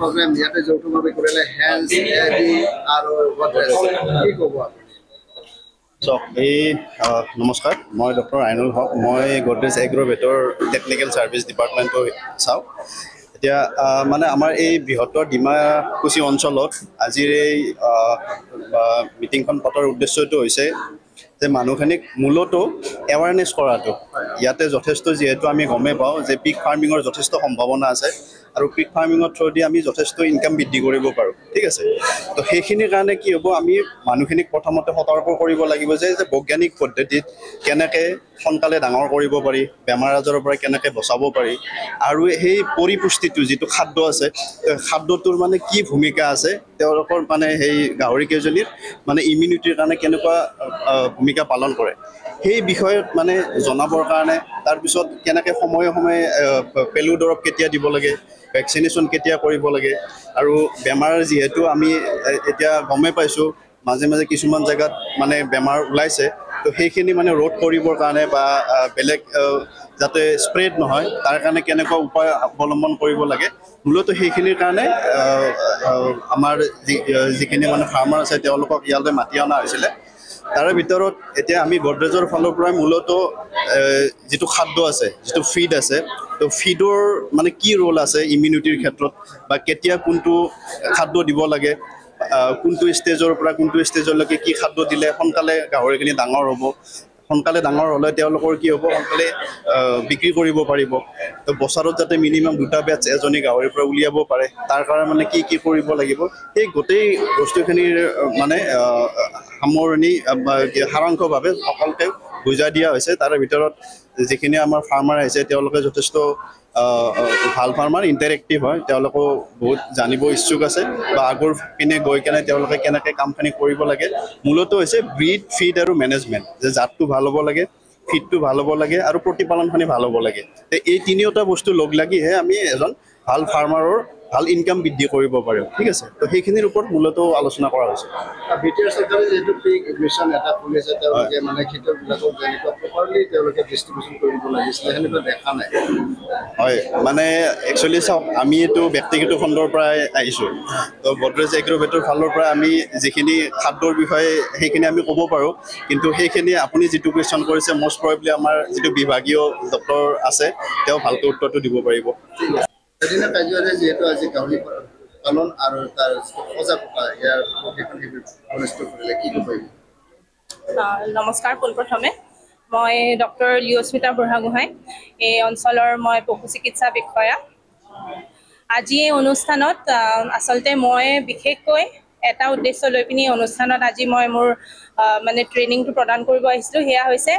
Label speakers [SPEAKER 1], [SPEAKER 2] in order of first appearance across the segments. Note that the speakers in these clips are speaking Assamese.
[SPEAKER 1] প্ৰগ্ৰাম ইয়াতে যৌথভাৱে কৰিলে হেল্থ আৰু গডৰেজ কি ক'ব আপুনি?
[SPEAKER 2] নমস্কাৰ, মই ডক্টৰ আইনুল হক। মই গডৰেজ এগ্ৰ'ভেটৰ টেকনিকেল ছাৰ্ভিচ ডিপাৰ্টমেণ্টটো চাওঁ। এতিয়া মানে আমাৰ এই বৃহত্তৰ ডিমাকুছী অঞ্চলত আজিৰ এই মিটিংখন পতাৰ উদ্দেশ্যটো হৈছে যে মানুহখিনিক মূলতঃ এৱাৰনেছ কৰাটো। ইয়াতে যথেষ্ট যিহেতু আমি গমেই পাওঁ যে পিগ ফাৰ্মিঙৰ যথেষ্ট সম্ভাৱনা আছে আৰু পিগ ফাৰ্মিঙৰ থ্ৰুদি আমি যথেষ্ট ইনকাম বৃদ্ধি কৰিব পাৰোঁ, ঠিক আছে। তো সেইখিনিৰ কাৰণে কি হ'ব, আমি মানুহখিনিক প্ৰথমতে সতৰ্ক কৰিব লাগিব যে বৈজ্ঞানিক পদ্ধতিত কেনেকৈ সোনকালে ডাঙৰ কৰিব পাৰি, বেমাৰ আজাৰৰ পৰা কেনেকৈ বচাব পাৰি, আৰু সেই পৰিপুষ্টিটো যিটো খাদ্য আছে, খাদ্যটোৰ মানে কি ভূমিকা আছে, তেওঁলোকৰ মানে সেই গাহৰিকেইজনীৰ মানে ইমিউনিটিৰ কাৰণে কেনেকুৱা ভূমিকা পালন কৰে, সেই বিষয়ত মানে জনাবৰ কাৰণে, তাৰপিছত কেনেকৈ সময়ে সময়ে পেলু দৰৱ কেতিয়া দিব লাগে, ভেকচিনেশ্যন কেতিয়া কৰিব লাগে, আৰু বেমাৰ যিহেতু আমি এতিয়া গমেই পাইছোঁ মাজে মাজে কিছুমান জেগাত মানে বেমাৰ ওলাইছে, তো সেইখিনি মানে ৰোধ কৰিবৰ কাৰণে বা বেলেগ যাতে স্প্ৰেড নহয় তাৰ কাৰণে কেনেকুৱা উপায় অৱলম্বন কৰিব লাগে, মূলতঃ সেইখিনিৰ কাৰণে আমাৰ যিখিনি মানে ফাৰ্মাৰ আছে তেওঁলোকক ইয়ালৈ মাতি অনা হৈছিলে। তাৰে ভিতৰত এতিয়া আমি গডৰেজৰ ফালৰ পৰাই মূলতঃ যিটো খাদ্য আছে, যিটো ফিড আছে, তো ফিডৰ মানে কি ৰোল আছে ইমিউনিটিৰ ক্ষেত্ৰত, বা কেতিয়া কোনটো খাদ্য দিব লাগে, কোনটো ষ্টেজৰ পৰা কোনটো ষ্টেজলৈকে কি খাদ্য দিলে সোনকালে গাহৰিখিনি ডাঙৰ হ'ব, সোনকালে ডাঙৰ হ'লে তেওঁলোকৰ কি হ'ব, সোনকালে বিক্ৰী কৰিব পাৰিব। তো বছৰত যাতে মিনিমাম 2টা বেটছ এজনী গাহৰিৰ পৰা উলিয়াব পাৰে, তাৰ কাৰণে মানে কি কি কৰিব লাগিব, সেই গোটেই বস্তুখিনিৰ মানে সামৰণি সাৰাংশভাৱে সকলোকে বুজাই দিয়া হৈছে। তাৰে ভিতৰত যিখিনি আমাৰ ফাৰ্মাৰ আহিছে তেওঁলোকে যথেষ্ট ভাল ফাৰ্মাৰ, ইণ্টাৰেক্টিভ হয়, তেওঁলোকেও বহুত জানিব ইচ্ছুক আছে, বা আগৰ পিনে গৈ কেনে তেওঁলোকে কেনেকৈ কামখিনি কৰিব লাগে। মূলতঃ হৈছে ব্ৰিড, ফিড আৰু মেনেজমেণ্ট, যে জাতটো ভাল হ'ব লাগে, ফিডটো ভাল হ'ব লাগে, আৰু প্ৰতিপালনখিনি ভাল হ'ব লাগে। এই তিনিওটা বস্তু লগ লাগিহে আমি এজন ভাল ফাৰ্মাৰৰ ভাল ইনকাম বৃদ্ধি কৰিব পাৰোঁ, ঠিক আছে। তো সেইখিনিৰ ওপৰত মূলতঃ আলোচনা কৰা হৈছে।
[SPEAKER 1] বিটিআৰ চৰকাৰে যিহেতু পিগ মিছন এটা খুলিছে, তেওঁলোকে মানে খেতিয়কবিলাকক যেনেকুৱা প্ৰপাৰলি তেওঁলোকে ডিষ্ট্ৰিবিউশ্যন কৰিব লাগিছিলে সেনেকুৱা দেখা নাই।
[SPEAKER 2] হয়, মানে একচুৱেলি চাওক, আমি এইটো ব্যক্তিগত খণ্ডৰ পৰাই আহিছোঁ, তো গডৰেজ এগ্ৰ'ভেটৰ ফালৰ পৰা আমি যিখিনি খাদ্যৰ বিষয়ে সেইখিনি আমি ক'ব পাৰোঁ, কিন্তু সেইখিনি আপুনি যিটো কুৱেশ্যন কৰিছে মষ্ট প্ৰবেবলি আমাৰ যিটো বিভাগীয় ডক্টৰ আছে তেওঁ ভালকৈ উত্তৰটো দিব পাৰিব।
[SPEAKER 1] এদিনা কাৰ্যসূচী যিহেতু আজি গাহৰি পালন আৰু তাৰ সজাগতা ইয়াৰ প্ৰশিক্ষণ শিবিৰ অনুষ্ঠিত কৰিলে, কি ক'ব?
[SPEAKER 3] নমস্কাৰ, পোনপ্ৰথমে মই ডক্টৰ লিঅ'স্মিতা বুঢ়াগোহাঁই, এই অঞ্চলৰ মই পশু চিকিৎসা বিষয়া। আজি এই অনুষ্ঠানত আচলতে মই বিশেষকৈ এটা উদ্দেশ্য লৈ পিনি অনুষ্ঠানত আজি মই মোৰ মানে ট্ৰেইনিংটো প্ৰদান কৰিব আহিছিলোঁ। সেয়া হৈছে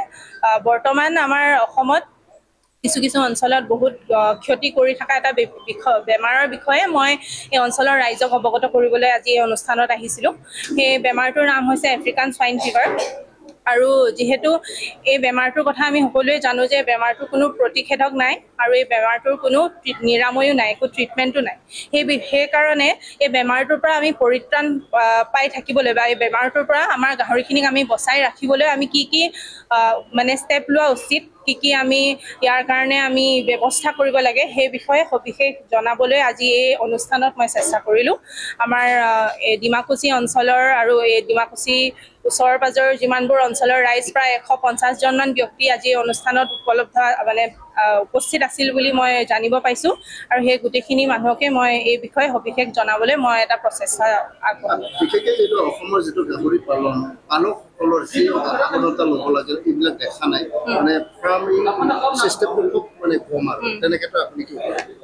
[SPEAKER 3] বৰ্তমান আমাৰ অসমত কিছু কিছু অঞ্চলত বহুত ক্ষতি কৰি থকা এটা বেমাৰৰ বিষয়ে মই এই অঞ্চলৰ ৰাইজক অৱগত কৰিবলৈ আজি এই অনুষ্ঠানত আহিছিলোঁ। সেই বেমাৰটোৰ নাম হৈছে আফ্ৰিকান স্বাইন ফিভাৰ। আৰু যিহেতু এই বেমাৰটোৰ কথা আমি সকলোৱে জানো যে বেমাৰটোৰ কোনো প্ৰতিষেধক নাই, আৰু এই বেমাৰটোৰ কোনো নিৰাময়ো নাই, একো ট্ৰিটমেণ্টো নাই। সেইকাৰণে এই বেমাৰটোৰ পৰা আমি পৰিত্ৰাণ পাই থাকিবলৈ, বা এই বেমাৰটোৰ পৰা আমাৰ গাহৰিখিনিক আমি বচাই ৰাখিবলৈ আমি কি কি মানে ষ্টেপ লোৱা উচিত, কি আমি ইয়াৰ কাৰণে আমি ব্যৱস্থা কৰিব লাগে, সেই বিষয়ে সবিশেষ জনাবলৈ আজি এই অনুষ্ঠানত মই চেষ্টা কৰিলোঁ। আমাৰ এই ডিমাকুছী অঞ্চলৰ আৰু এই ডিমাকুছী ওচৰ পাজৰ যিমানবোৰ অঞ্চলৰ ৰাইজ, প্ৰায় 150জনমান ব্যক্তি আজি এই অনুষ্ঠানত উপস্থিত আছিল বুলি মই জানিব পাইছোঁ, আৰু সেই গোটেইখিনি মানুহকে মই এই বিষয়ে সবিশেষ জনাবলৈ মই এটা প্ৰচেষ্টা আগবঢ়ালোঁ।
[SPEAKER 1] বিশেষকৈ যিটো অসমৰ যিটো গাহৰি পালকসকলৰ যি সাৱধানতা ল'ব লাগে এইবিলাক দেখা নাই, মানে ফাৰ্মিং চিষ্টেমটো খুব মানে কম, আৰু তেনেকেতো আপুনি কি কৰিব?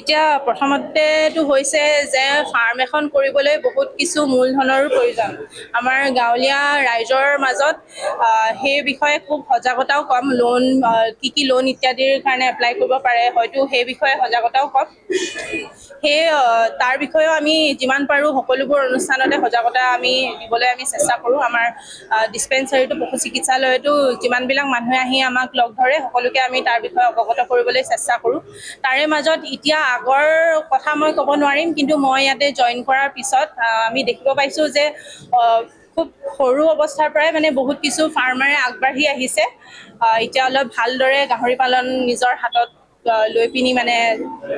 [SPEAKER 3] এতিয়া প্ৰথমতেতো হৈছে যে ফাৰ্ম এখন কৰিবলৈ বহুত কিছু মূলধনৰো প্ৰয়োজন। আমাৰ গাঁৱলীয়া ৰাইজৰ মাজত সেই বিষয়ে খুব সজাগতাও কম। লোন কি লোন ইত্যাদিৰ কাৰণে এপ্লাই কৰিব পাৰে, হয়তো সেই বিষয়ে সজাগতাও কম। তাৰ বিষয়েও আমি যিমান পাৰোঁ সকলোবোৰ অনুষ্ঠানতে সজাগতা আমি দিবলৈ আমি চেষ্টা কৰোঁ। আমাৰ ডিছপেঞ্চাৰীটো পশু চিকিৎসালয়তো যিমানবিলাক মানুহে আহি আমাক লগ ধৰে সকলোকে আমি তাৰ বিষয়ে অৱগত কৰিবলৈ চেষ্টা কৰোঁ। তাৰে মাজত এতিয়া আগৰ কথা মই ক'ব নোৱাৰিম, কিন্তু মই ইয়াতে জইন কৰাৰ পিছত আমি দেখিব পাইছোঁ যে খুব সৰু অৱস্থাৰ পৰাই মানে বহুত কিছু ফাৰ্মাৰে আগবাঢ়ি আহিছে। এতিয়া অলপ ভালদৰে গাহৰি পালন নিজৰ হাতত লৈ পিনি মানে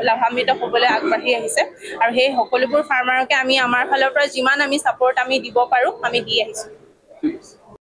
[SPEAKER 3] লাভান্বিত হ'বলৈ আগবাঢ়ি আহিছে আৰু সেই সকলোবোৰ ফাৰ্মাৰকে আমি আমাৰ ফালৰ পৰা যিমান আমি ছাপোৰ্ট আমি দিব পাৰোঁ আমি দি আহিছোঁ।